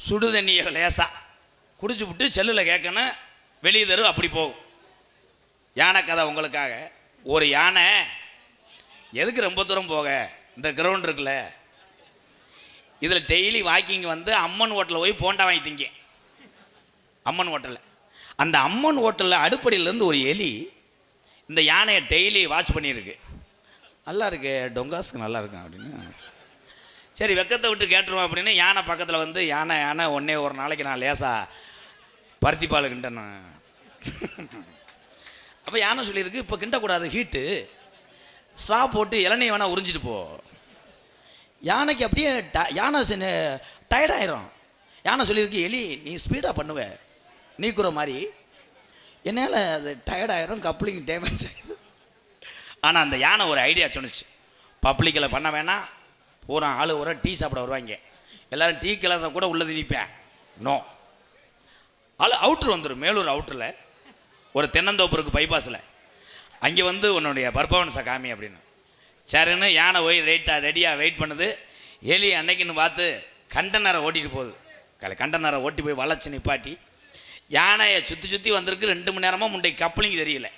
சுடு தண்ணியை லேசாக குடிச்சு விட்டு செல்லில் கேட்கணும், வெளியே தரும், அப்படி போகும். யானை கதை உங்களுக்காக. ஒரு யானை எதுக்கு ரொம்ப தூரம் போக, இந்த கிரவுண்ட் இருக்குல்ல, இதில் டெய்லி வாக்கிங் வந்து அம்மன் ஹோட்டலில் போய் போண்டா வாங்கி திங்க. அம்மன் ஹோட்டலில், அந்த அம்மன் ஹோட்டலில் அடுப்படியிலேருந்து ஒரு எலி இந்த யானையை டெய்லி வாட்ச் பண்ணியிருக்கு. நல்லா இருக்கு, டொங்காஸ்க்கு நல்லா இருக்கும் அப்படின்னு. சரி வெக்கத்தை விட்டு கேட்டுருவோம் அப்படின்னு யானை பக்கத்தில் வந்து, யானை ஒன்றே ஒரு நாளைக்கு நான் லேசாக பருத்தி பால் கிண்டேன். அப்போ யானை சொல்லியிருக்கு, இப்போ கிண்டக்கூடாது, ஹீட்டு, ஸ்ட்ரா போட்டு இளநீ வேணால் உறிஞ்சிட்டு போ. யானைக்கு அப்படியே யானை டயர்டாயிரும். யானை சொல்லியிருக்கு, எலி நீ ஸ்பீடாக பண்ணுவ நீக்குற மாதிரி, என்னால் அது டயர்டாயிரும், கப்ளிங் டேமேஜ் ஆகிடும். ஆனால் அந்த யானை ஒரு ஐடியா சொன்னிச்சு, பப்ளிக்கில் பண்ண வேணாம், பூரா ஆள் ஒரு டீ சாப்பிட வருவாங்க, எல்லோரும் டீ கிளாஸை கூட உள்ளது நிற்பேன். நோ, அவுட்ரு வந்துடும். மேலூர் அவுட்டரில் ஒரு தென்னந்தோப்பு பைபாஸில், அங்கே வந்து உன்னுடைய பர்ஃபார்மன்ஸை காமி அப்படின்னு. சரின்னு யானை போய் ரெடியாக வெயிட் பண்ணுது. எலி அன்னைக்குன்னு பார்த்து கண்டனரை ஓட்டிகிட்டு போகுது. கண்டனரை ஓட்டி போய் வளைச்சி நிப்பாட்டி யானையை சுற்றி வந்திருக்கு. 2 மணி நேரமாக முண்டை கப்ளிங் தெரியல.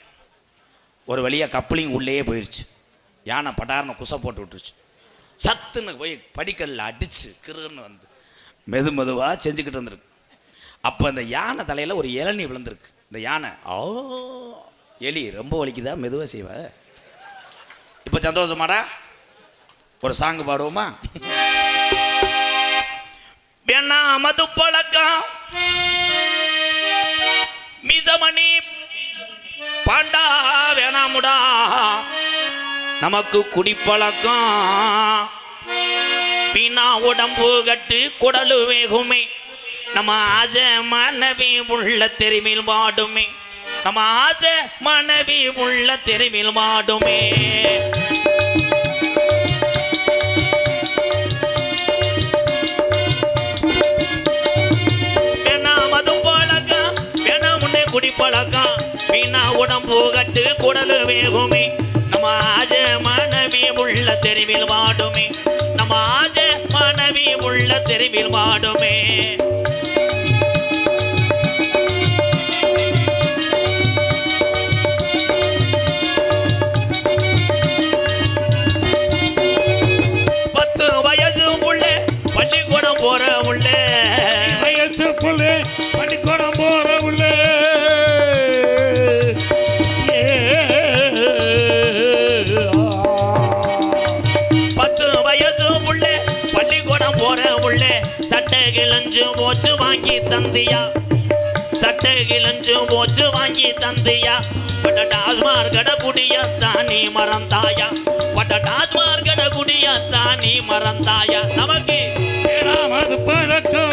ஒரு வழியாக கப்ளிங் உள்ளேயே போயிடுச்சு. யானை பட்டாரனை குசை போட்டு விட்டுருச்சு. சத்துன்னு போய் படிக்கல்ல அடித்து கிருன்னு வந்து மெதுவாக செஞ்சுக்கிட்டு இருந்திருக்கு. அப்போ அந்த யானை தலையில் ஒரு இளநீ விழுந்திருக்கு. இந்த யானை, ஓ எலி ரொம்ப வலிக்குதா, மெதுவாக செய்வ, இப்போ சந்தோஷமாடா, ஒரு சாங்கு பாடுவோமா? வேணா மது பழக்கம் மிசமணி பாண்டா வேணாமுடா, நமக்கு குடிப்பழக்கம் பீனா உடம்பு கட்டு குடலு வேகுமே, நம்ம ஆசை மனைவி உள்ள தெருவில் வாடுமே, நம்ம ஆசை மனைவி உள்ள தெருவில் வாடுமே. வேணா மது பழக்கம் வேணா முன்னே குடிப்பழக்கம் பீனா உடம்பு கட்டு குடலு வேகுமே, நம்ம ஆசை மனைவி உள்ள தெருவில் வாடுமே, நம்ம ஆசை மனைவி உள்ள தெருவில் வாடுமே. போற உள்ள வயசுக்குள்ள பள்ளிக்கூடம் போற உள்ள 10 வயசு உள்ள பள்ளிக்கூடம் போற உள்ள, சட்டை கிழஞ்சு போச்சு வாங்கி தந்தியா, சட்டை கிழஞ்சு போச்சு வாங்கி தந்தியா, பட்ட டாஸ்மார் கட குடியத்தான் நீ மறந்தாயா, பட்ட டாஸ்மார் கட குடியத்தான் நீ மறந்தாயா. நமக்கு அது பழக்கம்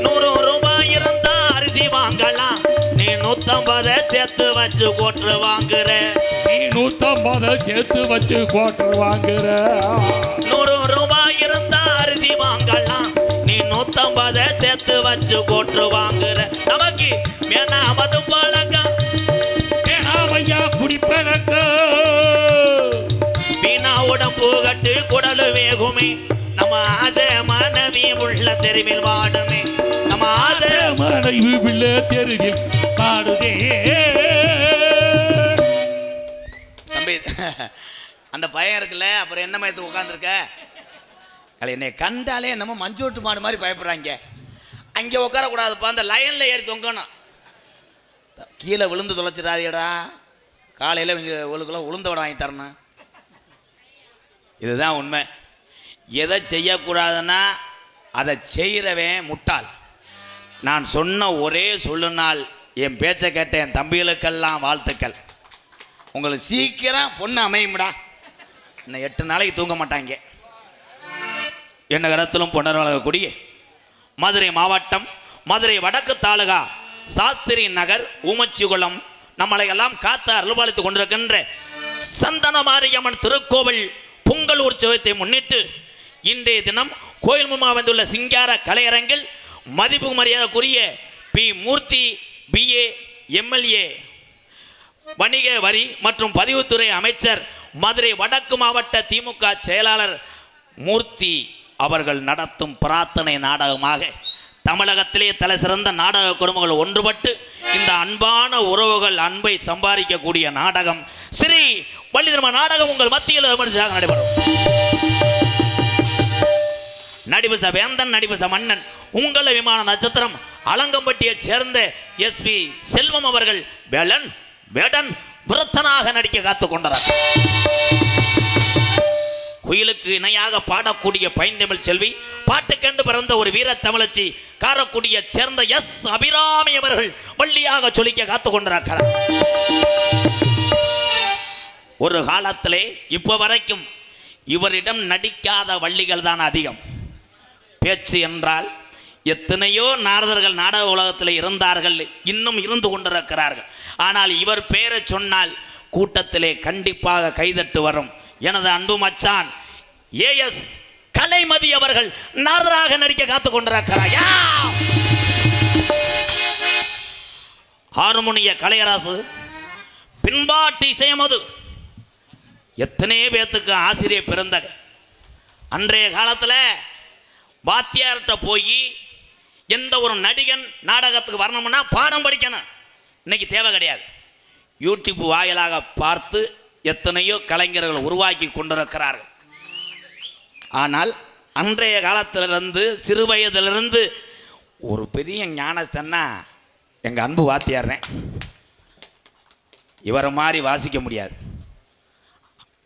100 ரூபாய் இருந்தா அரிசி வாங்கலாம், நீ 150 சேர்த்து வச்சு கோட்டு வாங்குற, நீ 150 சேர்த்து வச்சு கோட்டு வாங்குற. 100 ரூபாய் இருந்தா அரிசி வாங்கலாம், நீ 150 சேர்த்து வச்சு கோட்டு வாங்குற. நமக்கு வேணா மது பழக்கம் வேணாமையா குடிப்பழக்கம் வீணா உடம்பு கட்டு குடலு வேகுமே, நம்ம ஆசை மனைவி உள்ள தெருவில் வாடுமே, நம்ம ஆசை மனைவி உள்ள தெருவில் பாடுதே. தம்பி அந்த பையன் இருக்குல்ல, அப்புறம் என்ன மயத்துக்கு உட்காந்துருக்க, என்னை கண்டாலே என்னமோ மஞ்சோட்டு மாடு மாதிரி பயப்படுறாங்க. அங்கே உட்காரக்கூடாதுப்பா, அந்த லைனில் ஏறி தொங்கணும், கீழே விழுந்து தொலைச்சிடாதீடா, காலையில் இவங்களுக்குள்ள உளுந்த வடை வாங்கி தரணும். இதுதான் உண்மை. எதை செய்யக்கூடாதுன்னா அதை செய்கிறவன் முட்டாள். நான் சொன்ன ஒரே சொல்லுனால் என் பேச்சை கேட்ட என் தம்பிகளுக்கெல்லாம் வாழ்த்துக்கள். உங்களுக்கு சீக்கிரம் பொண்ணு அமையும்டா. இன்னும் 8 நாளைக்கு தூங்க மாட்டாங்க. என்ன கரத்திலும் பொன்னர் வழங்கக்கூடிய மதுரை மாவட்டம் மதுரை வடக்கு தாலுகா சாஸ்திரி நகர் ஊமச்சிகுளம் நம்மளை எல்லாம் காத்து அருள்பாலித்துக் கொண்டிருக்கின்ற சந்தன மாரியம்மன் திருக்கோவில் பொங்கல் உற்சவத்தை முன்னிட்டு இன்றைய தினம் கோயில் முன்பாக வந்துள்ள சிங்கார கலையரங்கில் மதிப்பு மரியாதைக்குரிய பி மூர்த்தி BA MLA வணிக வரி மற்றும் பதிவுத்துறை அமைச்சர் மதுரை வடக்கு மாவட்ட திமுக செயலாளர் மூர்த்தி அவர்கள் நடத்தும் பிரார்த்தனை நாடகமாக தமிழகத்திலே தலை சிறந்த நாடக குடும்பங்கள் ஒன்றுபட்டு இந்த அன்பான உறவுகள் அன்பை சம்பாதிக்கக்கூடிய நாடகம் ஸ்ரீ வள்ளி திருமண நாடகம் உங்கள் மத்தியில் விமர்சையாக நடைபெறும். நடிபச வேந்தன் நடிபச மன்னன் உங்கள் விமான நட்சத்திரம் அலங்கம்பட்டியைச் சேர்ந்த SP செல்வம் அவர்கள் வேடன் விருத்தனாக நடிக்க காத்துக் கொண்டார். குயிலுக்கு இணையாக பாடக்கூடிய பைந்தமிழ் செல்வி, பாட்டுக்கென்று பிறந்த ஒரு வீர தமிழச்சி காரக்குடியை சேர்ந்த அபிராமி அவர்கள் வள்ளியாக சொல்லிக்க காத்துக் கொண்டிருக்கிறார். ஒரு காலத்திலே இப்போ வரைக்கும் இவரிடம் நடிக்காத வள்ளிகள் தான் அதிகம். பேச்சு என்றால் எத்தனையோ நாரதர்கள் நாடக உலகத்தில் இருந்தார்கள், இன்னும் இருந்து கொண்டிருக்கிறார்கள். ஆனால் இவர் பெயரை சொன்னால் கூட்டத்திலே கண்டிப்பாக கைதட்டு வரும். எனது அன்பு மச்சான் AS கலைமதி அவர்கள் நாரதராக நடிக்க காத்துக் கொண்டிருக்கிறார். ஹார்மோனிய கலையரசு, பின்பாட்டு இசையமது, எத்தனை பேத்துக்கு ஆசிரியர் பிறந்த. அன்றைய காலத்தில் வாத்தியார்கிட்ட போய் எந்த ஒரு நடிகன் நாடகத்துக்கு வரணும்னா பாடம் படிக்கணும். இன்னைக்கு தேவை கிடையாது. யூடியூப் வாயிலாக பார்த்து எத்தனையோ கலைஞர்கள் உருவாக்கி கொண்டிருக்கிறார்கள். ஆனால் அன்றைய காலத்திலிருந்து சிறு வயதிலிருந்து ஒரு பெரிய ஞானஸ்தன்னா எங்கள் அன்பு வாத்தியார்னேன். இவரை மாதிரி வாசிக்க முடியாது.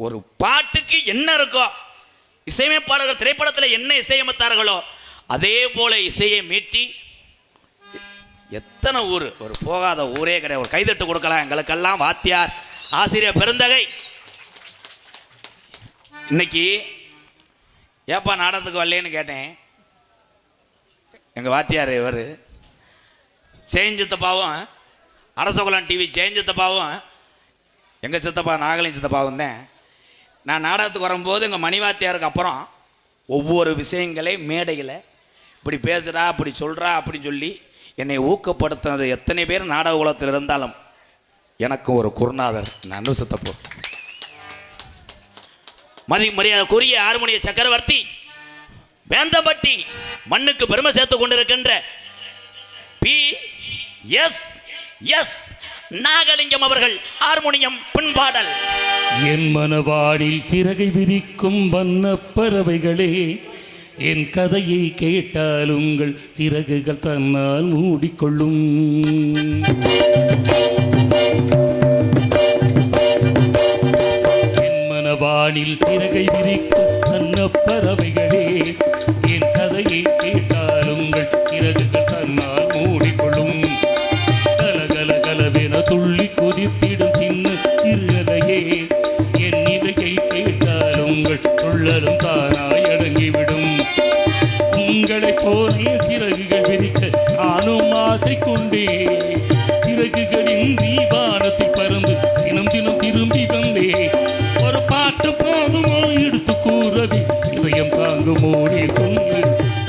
ஒரு பாட்டுக்கு என்ன இருக்கோ, இசையமைப்பாளர்கள் திரைப்படத்தில் என்ன இசையமைத்தார்களோ அதே போல இசையை மீட்டி எத்தனை ஊர், ஒரு போகாத ஊரே கிடையாது. ஒரு கைதட்டு கொடுக்கலாம். எங்களுக்கெல்லாம் வாத்தியார் ஆசிரியர் பெருந்தகை. இன்னைக்கு ஏப்பா நாடகத்துக்கு வரலேன்னு கேட்டேன். எங்கள் வாத்தியார் இவர் ஜெயஞ்சித்தப்பாவும் அரசகுலம் டிவி ஜெயஞ்சித்தப்பாவும் எங்கள் சித்தப்பா நாகலின் சித்தப்பாவும் தான். நான் நாடகத்துக்கு வரும்போது எங்கள் மணிவாத்தியாருக்கு அப்புறம் ஒவ்வொரு விஷயங்களே மேடையில் இப்படி பேசுகிறா, அப்படி சொல்கிறா அப்படின்னு சொல்லி என்னை ஊக்கப்படுத்தினது எத்தனை பேர் நாடக உலகத்தில் இருந்தாலும் எனக்கு ஒரு குருநாதர் நன்று சித்தப்போ. மரியாதைக்குரிய ஹார்மோனிய சக்கரவர்த்தி, வேந்தம்பட்டி மண்ணுக்கு பெருமை சேர்த்து கொண்டிருக்கின்ற PS நாகலிங்கம் அவர்கள் ஹார்மோனியம் பின்பாடல். என் மனவாடில் சிறகை விரிக்கும் வண்ண பறவைகளே, என் கதையை கேட்டால் உங்கள் சிறகுகள் தன்னால் மூடிக்கொள்ளும். என் மனவானில் சிறகை விரிக்கும் வண்ண பறவைகளே, என் கதையை கேட்டால் உங்கள் சிறகுகள் தன்னால் மூடிக்கொள்ளும். கலகல கலவென துள்ளி குதித்திடும் சின்ன சிறுகதையே, என் நிலையை கேட்டால் உங்கள் துள்ளலும் தானாய் அடங்கிவிடும். உங்களைப் போலே சிறகுகள் விரிக்க நானும் ஆசை கொண்டே, சிறகுகளின் தீவானத்தில் பறந்து தினம் தினம் திரும்பி வந்தே. ஒரு பாட்டு போதுமோ எடுத்து கூறவி இதயம் தாங்குமோடி கொண்டு.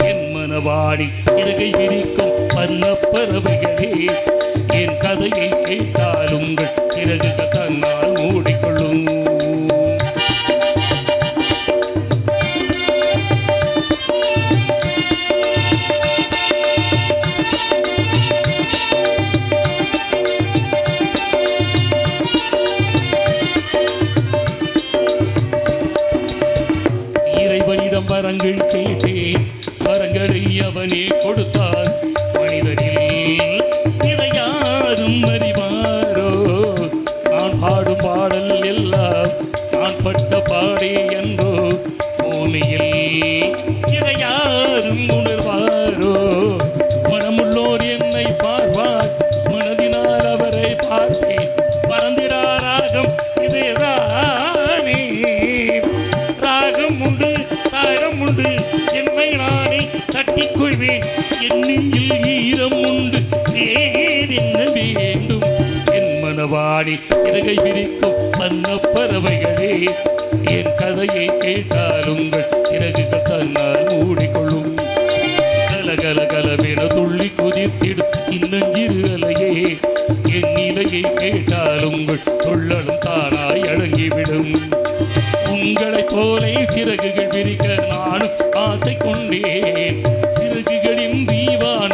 என் மனவாடி சிறகை விரிக்கும் வண்ண பறவைகளே, என் கதையை கேட்டால் உங்கள் சிறகுகள் தன்னால் மூடிக்கொள்ளும். இறைவனிடம் வரங்கள் கேட்டேன், வரங்களை அவனே கொடுத்தான். மனிதனில் இதை யாரும் அறிவாரோ? நான் பாடும் பாடல் எல்லாம் நான் பட்ட பாடே என்போ. பூமியில் இதை யாரும் உணர்வாரோ? மனமுள்ளோர் என்னை பார்ப்பார், மனதினால் அவரை பார்ப்பேன். மறந்திடா ராகம் இதேதானே. ராகம் உண்டு தாரம் உண்டு, என்னை நானே தட்டிக்கொள்வேன். என் நெஞ்சில் ஈரம் உண்டு, வேறு என்ன வேண்டும்? என் மனவாடி சிறகை விரிக்கும் வண்ண பறவைகளே, என் கதையை கேட்டால் உங்கள் சிறகுகள் தன்னால் மூடிக்கொள்ளும். கலகல கலவென துள்ளி குதித்திடும் இன்னஞ்சிறு அலையே, என் நிலையை கேட்டால் உங்கள் துள்ளலும் தானாய் அடங்கிவிடும். உங்களைப் போலே சிறகுகள் விரிக்க நானும் ஆசை கொண்டேன். சிறகுகளின் தீவான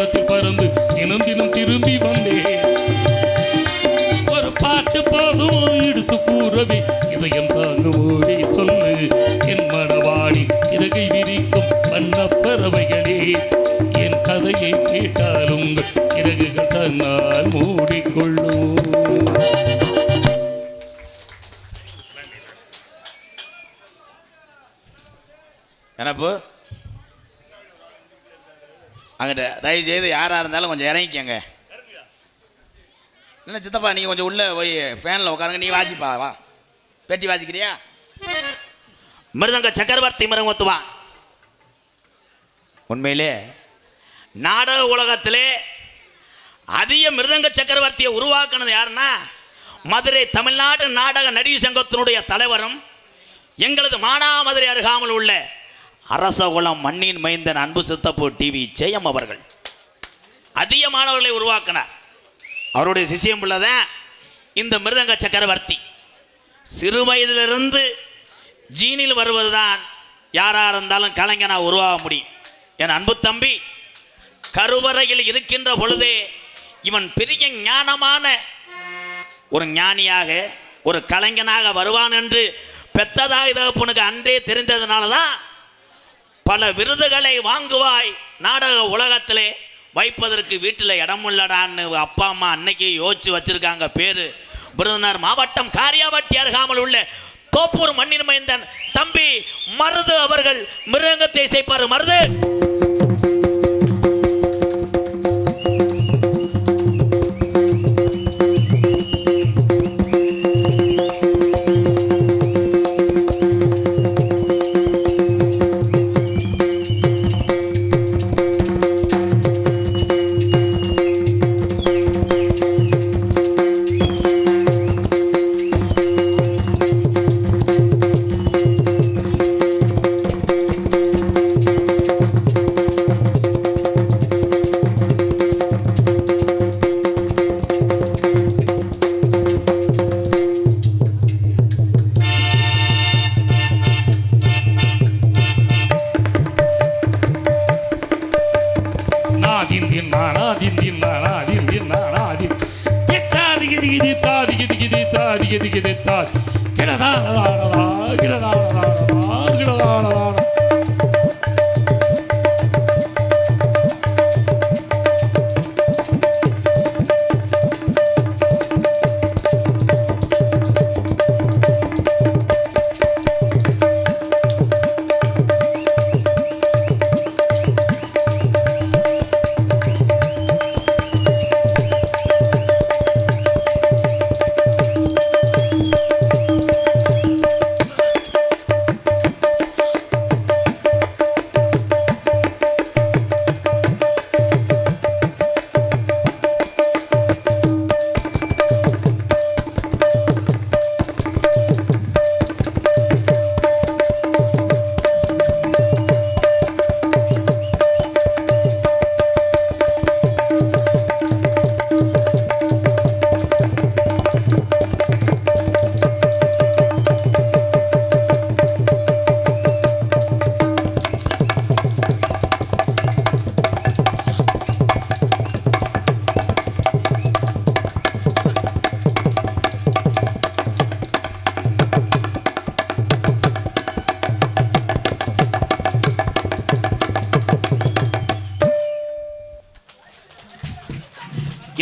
அங்கிட்ட தயவு செய்து யாராக இருந்தாலும் கொஞ்சம் இறங்கிக்கங்க. இல்லை சித்தப்பா நீங்கள் கொஞ்சம் உள்ளே போய் ஃபேனில் உட்காருங்க. நீ வாசிப்பா, வா பேட்டி வாசிக்கிறியா? மிருதங்க சக்கரவர்த்தி மிருகத்துவா. உண்மையிலே நாடக உலகத்திலே அதிக மிருதங்க சக்கரவர்த்தியை உருவாக்குனது யாருன்னா மதுரை தமிழ்நாடு நாடக நடிகர் சங்கத்தினுடைய தலைவரும் எங்களது மானாமதுரை அருகாமல் உள்ள அரசகுலம் மண்ணின் மைந்தன் அன்பு சித்தப்பு டிவி ஜெயம் அவர்கள் அதிக மாணவர்களை உருவாக்கினார். அவருடைய சிஷியம் உள்ளதான் இந்த மிருதங்க சக்கரவர்த்தி. சிறு வயதிலிருந்து ஜீனில் வருவதுதான் யாராக இருந்தாலும் கலைஞனாக உருவாக முடியும். என் அன்பு தம்பி கருவறையில் இருக்கின்ற பொழுதே இவன் பெரிய ஞானமான ஒரு ஞானியாக ஒரு கலைஞனாக வருவான் என்று பெத்ததாய் தகப்பனுக்கு அன்றே தெரிந்ததுனால தான் பல விருதுகளை வாங்குவாய் நாடக உலகத்திலே வைப்பதற்கு வீட்டில் இடம் உள்ளடான்னு அப்பா அம்மா அன்னைக்கு யோசிச்சு வச்சிருக்காங்க. பேரு விருதுநகர் மாவட்டம் காரியாபட்டி அருகாமல் உள்ள தோப்பூர் மண்ணின் மைந்தன் தம்பி மருது அவர்கள் மிருகத்தை இசைப்பாரு. மருது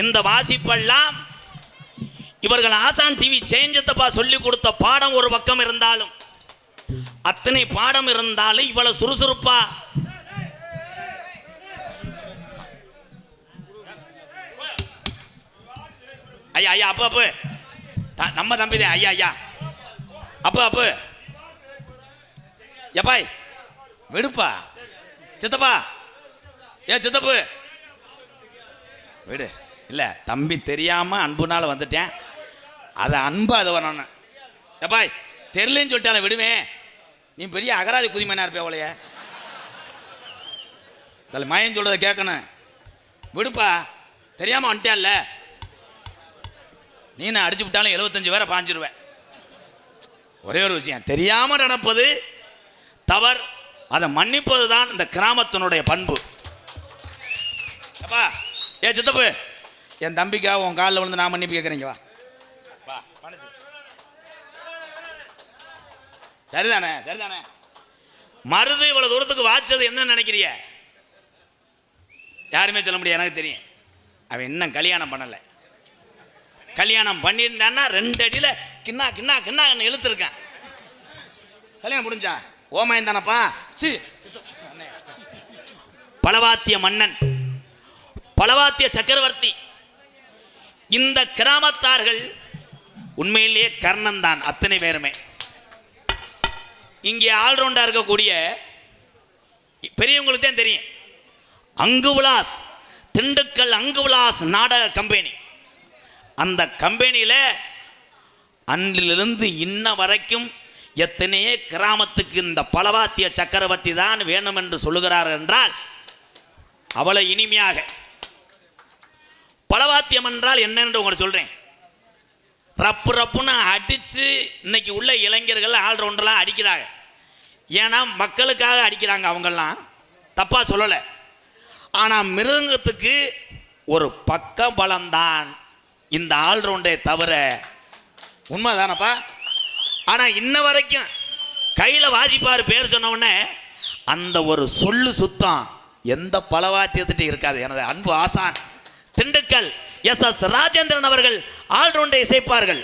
இந்த வாசிப்பெல்லாம் இவர்கள் ஆசான் டிவி சேஞ்சத்தப்பா சொல்லி கொடுத்த பாடம் ஒரு பக்கம் இருந்தாலும் அத்தனை பாடம் இருந்தாலும் இவ்வளவு சுறுசுறுப்பா ஐயா ஐயா அப்ப அப்ப நம்ம தம்பிதே ஐயா ஐயா அப்ப அப்ப எப்பாய் விடுப்பா சித்தப்பா ஏ சித்தப்பு விடு. இல்லை தம்பி தெரியாமல் அன்புனால வந்துட்டேன். அதை அன்பு அதை வரணும். எப்பாய் தெரியலன்னு சொல்லிட்டால விடுவேன். நீ பெரிய அகராதி குதிமனா இருப்பே அவளைய அதில் மயன் சொல்கிறத கேட்கணும். விடுப்பா தெரியாமல் வந்துட்டேன்ல. நீ நான் அடிச்சு விட்டாலும் 75 பேரை பாஞ்சிருவேன். ஒரே ஒரு விஷயம், தெரியாமல் நடப்பது தவறு, அதை மன்னிப்பது தான் இந்த கிராமத்தினுடைய பண்பு. அப்பா ஏ சித்தப்பு என் தம்பிக்காக உன் காலில் விழுந்து நான் மன்னிப்பு கேட்குறீங்க. வா வா சரிதானே சரிதானே. மருது இவ்வளவு தூரத்துக்கு வாச்சது என்ன நினைக்கிறிய? யாருமே சொல்ல முடியாது. எனக்கு தெரியும் அவன் இன்னும் கல்யாணம் பண்ணலை. கல்யாணம் பண்ணியிருந்தான்னா 2 அடியில் கிண்ணா கிண்ணா கிண்ணா இழுத்துருக்கேன். கல்யாணம் முடிஞ்சா ஓமாயம் தானப்பா. பலவாத்திய மன்னன், பலவாத்திய சக்கரவர்த்தி. இந்த கிராமத்தார்கள் உண்மையிலேயே கர்ணன் தான் அத்தனை பேருமே. இங்கே ஆல்ரவுண்டா இருக்கக்கூடிய பெரியவங்களுக்கு தான் தெரியும், அங்குவிலாஸ், திண்டுக்கல் அங்குவிலாஸ் நாடக கம்பெனி. அந்த கம்பெனியில் அன்றிலிருந்து இன்ன வரைக்கும் எத்தனையே கிராமத்துக்கு இந்த பலவாத்திய சக்கரவர்த்தி தான் வேணும் என்று சொல்லுகிறார் என்றால் அவளை இனிமையாக. பலவாத்தியம் என்றால் என்னென்று உங்களுக்கு சொல்கிறேன். ரப்பு ரப்புன்னு அடித்து இன்னைக்கு உள்ள இளைஞர்கள் ஆல்ரவுண்டெல்லாம் அடிக்கிறாங்க. ஏன்னா மக்களுக்காக அடிக்கிறாங்க, அவங்கெல்லாம் தப்பாக சொல்லலை. ஆனால் மிருகத்துக்கு ஒரு பக்க பலம்தான் இந்த ஆல்ரவுண்டை தவிர. உண்மைதானப்பா? ஆனால் இன்ன வரைக்கும் கையில் வாசிப்பார் பேர் சொன்ன உடனே அந்த ஒரு சொல்லு சுத்தம் எந்த பலவாத்தியத்திட்ட இருக்காது. எனது அன்பு ஆசான் திண்டுக்கல் எஸ்.எஸ். ராஜேந்திரன் அவர்கள் ஆல்ரவுண்டை இசைப்பார்கள்.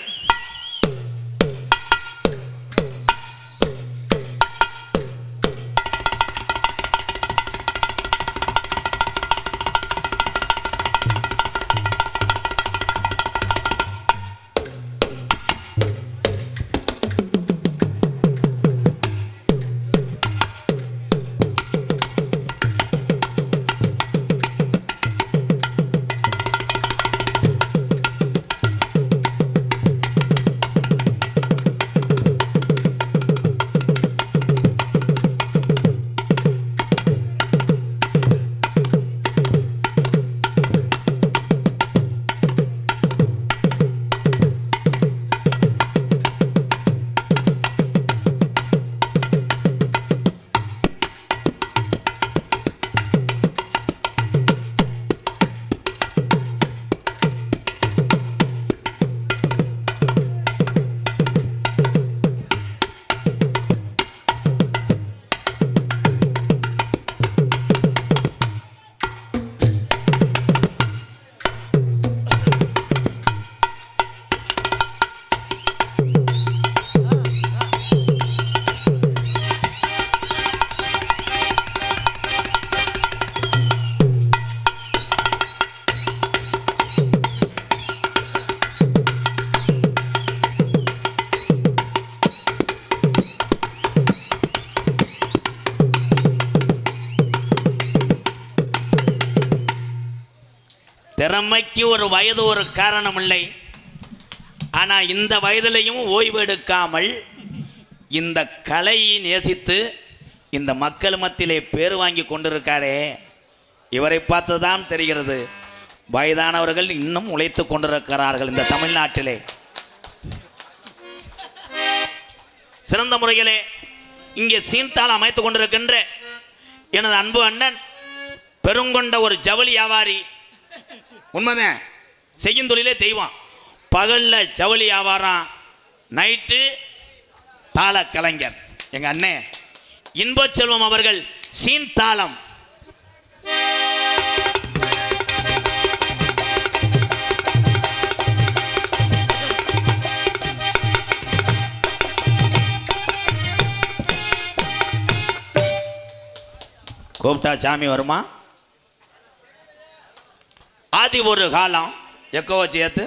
திறமைக்கு ஒரு வயது ஒரு காரணம் இல்லை. ஆனால் இந்த வயதிலையும் ஓய்வு எடுக்காமல் இந்த கலையை நேசித்து இந்த மக்கள் மத்தியிலே பேர் வாங்கி கொண்டிருக்காரே, இவரை பார்த்து தான் தெரிகிறது வயதானவர்கள் இன்னும் உழைத்து கொண்டிருக்கிறார்கள் இந்த தமிழ்நாட்டிலே. சிறந்த முறையிலே இங்கே சீன்தால் அமைத்து கொண்டிருக்கின்ற எனது அன்பு அண்ணன் பெருங்கொண்ட ஒரு ஜவுளி வியாபாரி. உண்மைதான், செய்யும் தொழிலே தெய்வம். பகலில் ஜவுளி வியாபாரம், நைட்டு தாள கலைஞர் எங்கள் அண்ணே இன்பச்செல்வம் அவர்கள் சீன் தாளம். கூப்பிட்டா சாமி வருமா? ஆதி ஒரு காலம் எக்கோ வச்சு ஏற்று